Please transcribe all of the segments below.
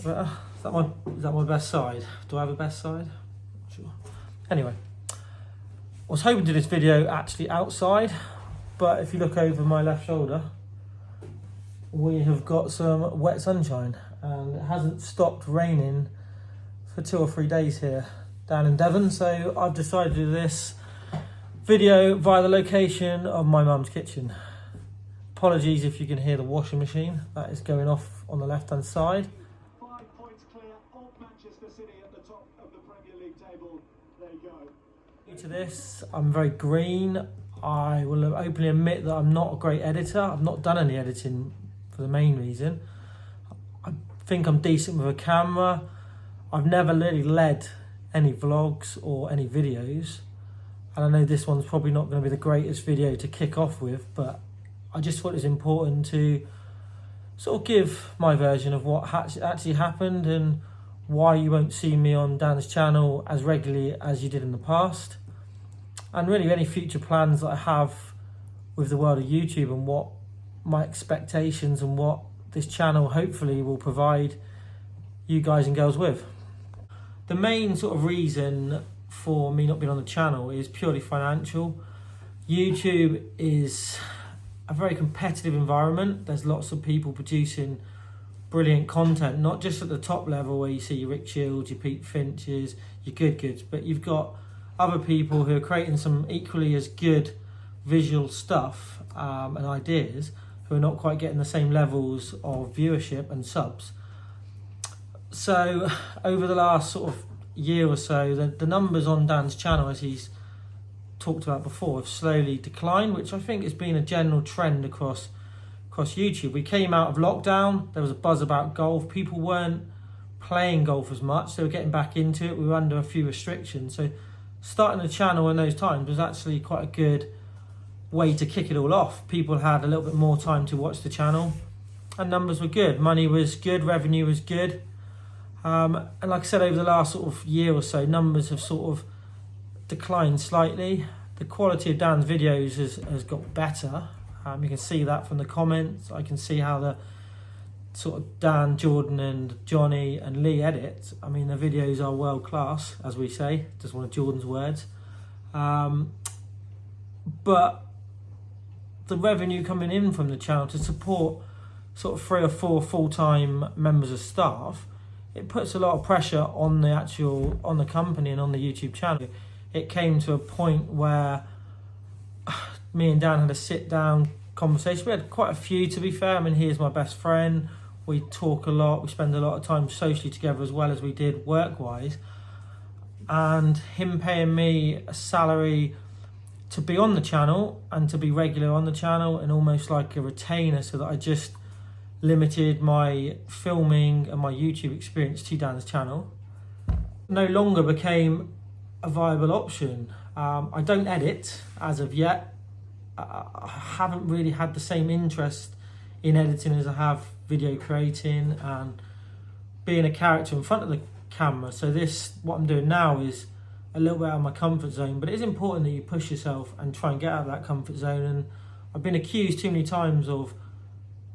better? Is that my best side? Do I have a best side? Sure. Anyway, I was hoping to do this video actually outside, but if you look over my left shoulder, we have got some wet sunshine, and it hasn't stopped raining for 2 or 3 days here down in Devon. So I've decided to do this video via the location of my mum's kitchen. Apologies if you can hear the washing machine. That is going off on the left hand side. 5 points clear of Manchester City at the top of the Premier League table. There you go. Due to this, I'm very green. I will openly admit that I'm not a great editor. I've not done any editing for the main reason. I think I'm decent with a camera. I've never really led any vlogs or any videos. And I know this one's probably not going to be the greatest video to kick off with, but I just thought it was important to sort of give my version of what actually happened and why you won't see me on Dan's channel as regularly as you did in the past. And really any future plans that I have with the world of YouTube and what my expectations and what this channel hopefully will provide you guys and girls with. The main sort of reason for me not being on the channel is purely financial. YouTube is a very competitive environment. There's lots of people producing brilliant content, not just at the top level where you see your Rick Shields, your Pete Finches, your good goods, but you've got other people who are creating some equally as good visual stuff and ideas who are not quite getting the same levels of viewership and subs. So over the last sort of year or so, the numbers on Dan's channel, as he's talked about before, have slowly declined, which I think has been a general trend across YouTube. We came out of lockdown, there was a buzz about golf, people weren't playing golf as much, they were getting back into it, we were under a few restrictions, so starting a channel in those times was actually quite a good way to kick it all off. People had a little bit more time to watch the channel and numbers were good, money was good, revenue was good, and like I said, over the last sort of year or so, numbers have sort of declined slightly. The quality of Dan's videos has got better. You can see that from the comments. I can see how the sort of Dan, Jordan and Johnny and Lee edit. I mean, the videos are world class, as we say, just one of Jordan's words. But the revenue coming in from the channel to support sort of 3 or 4 full-time members of staff, it puts a lot of pressure on the company and on the YouTube channel. It came to a point where me and Dan had a sit-down conversation. We had quite a few, to be fair. I mean, he is my best friend. We talk a lot. We spend a lot of time socially together as well as we did work-wise. And him paying me a salary to be on the channel and to be regular on the channel and almost like a retainer, so that I just limited my filming and my YouTube experience to Dan's channel, no longer became a viable option. I don't edit as of yet. I haven't really had the same interest in editing as I have video creating and being a character in front of the camera. So what I'm doing now is a little bit out of my comfort zone, but it is important that you push yourself and try and get out of that comfort zone. And I've been accused too many times of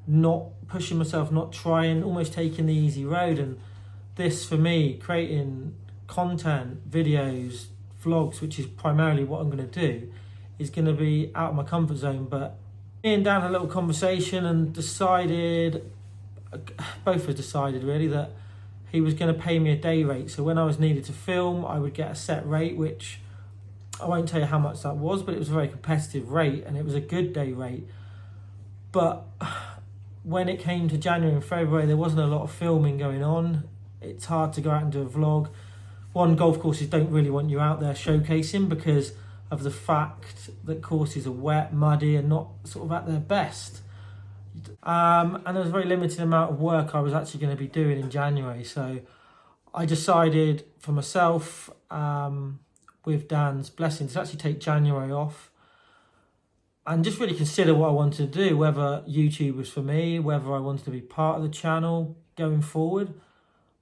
not pushing myself, not trying, almost taking the easy road. And this, for me, creating content, videos, vlogs, which is primarily what I'm going to do, is going to be out of my comfort zone. But me and Dan had a little conversation and decided, both of us decided really, that he was going to pay me a day rate. So when I was needed to film, I would get a set rate, which I won't tell you how much that was, but it was a very competitive rate and it was a good day rate. But when it came to January and February, there wasn't a lot of filming going on. It's hard to go out and do a vlog. One, golf courses don't really want you out there showcasing because of the fact that courses are wet, muddy and not sort of at their best. And there was a very limited amount of work I was actually going to be doing in January. So I decided for myself, with Dan's blessing, to actually take January off and just really consider what I wanted to do, whether YouTube was for me, whether I wanted to be part of the channel going forward.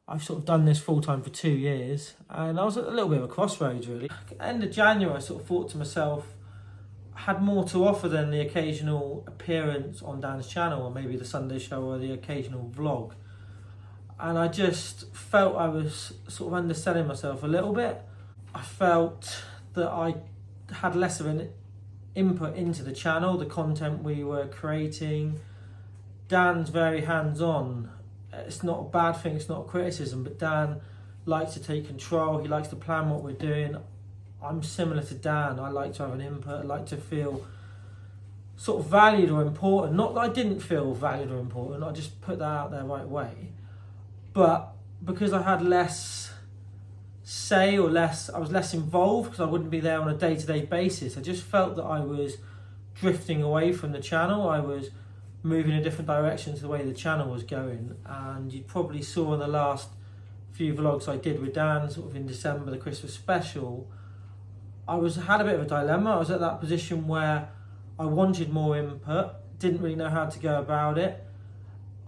I've sort of done this full-time for 2 years and I was at a little bit of a crossroads really. At the end of January, I sort of thought to myself, I had more to offer than the occasional appearance on Dan's channel or maybe the Sunday show or the occasional vlog. and I just felt I was sort of underselling myself a little bit. I felt that I had less of an input into the channel, the content we were creating. Dan's very hands-on. It's not a bad thing, it's not a criticism, but Dan likes to take control, he likes to plan what we're doing. I'm similar to Dan, I like to have an input, I like to feel sort of valued or important. Not that I didn't feel valued or important, I just put that out there right away. But because I had less say or I was less involved because I wouldn't be there on a day-to-day basis, I just felt that I was drifting away from the channel. I was moving in a different direction to the way the channel was going, and you probably saw in the last few vlogs I did with Dan, sort of in December, the Christmas special, I had a bit of a dilemma. I was at that position where I wanted more input, didn't really know how to go about it.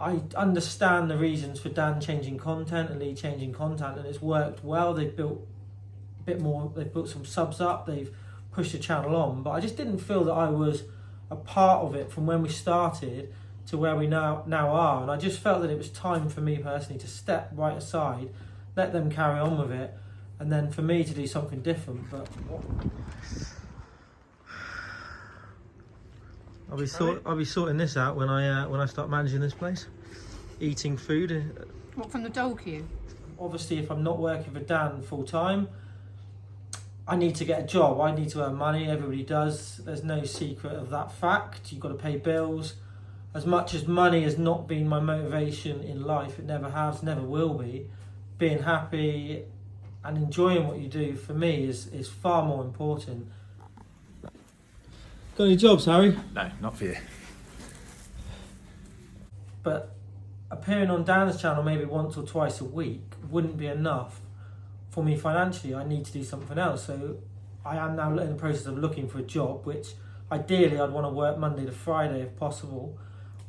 I understand the reasons for Dan changing content and Lee changing content, and it's worked well. They've built a bit more, they've built some subs up, they've pushed the channel on, but I just didn't feel that I was a part of it from when we started to where we now are, and I just felt that it was time for me personally to step right aside, let them carry on with it, and then for me to do something different. But I'll be sorting this out when I start managing this place, eating food. What, from the dole queue? Obviously, if I'm not working for Dan full time, I need to get a job. I need to earn money. Everybody does. There's no secret of that fact. You've got to pay bills. As much as money has not been my motivation in life, it never has, never will be. Being happy and enjoying what you do for me is far more important. Got any jobs, Harry? No, not for you. But appearing on Dan's channel maybe once or twice a week wouldn't be enough for me financially. I need to do something else. So I am now in the process of looking for a job, which ideally I'd want to work Monday to Friday if possible,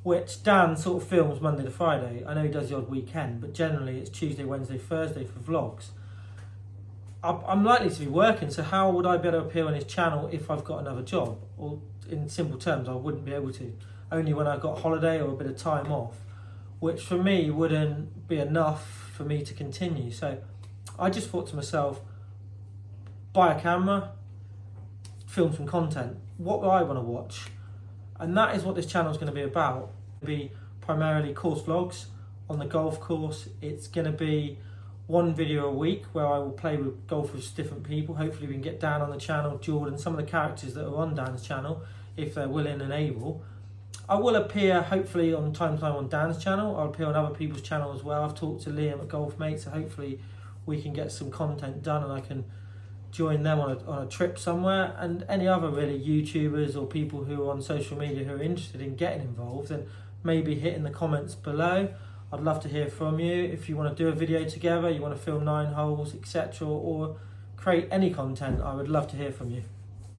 which Dan sort of films Monday to Friday. I know he does the odd weekend, but generally it's Tuesday, Wednesday, Thursday for vlogs. I'm likely to be working, so how would I be able to appear on his channel if I've got another job? Or in simple terms, I wouldn't be able to. Only when I've got holiday or a bit of time off, which for me wouldn't be enough for me to continue. So I just thought to myself, buy a camera, film some content. What do I want to watch? And that is what this channel is going to be about. It'll be primarily course vlogs on the golf course. It's going to be one video a week where I will play with golf with different people. Hopefully we can get Dan on the channel, Jordan, some of the characters that are on Dan's channel, if they're willing and able. I will appear hopefully on time to time on Dan's channel. I'll appear on other people's channel as well. I've talked to Liam at Golf Mate, so hopefully we can get some content done and I can join them on a trip somewhere. And any other really YouTubers or people who are on social media who are interested in getting involved, then maybe hit in the comments below. I'd love to hear from you. If you want to do a video together, you want to film 9 holes, etc., or create any content, I would love to hear from you.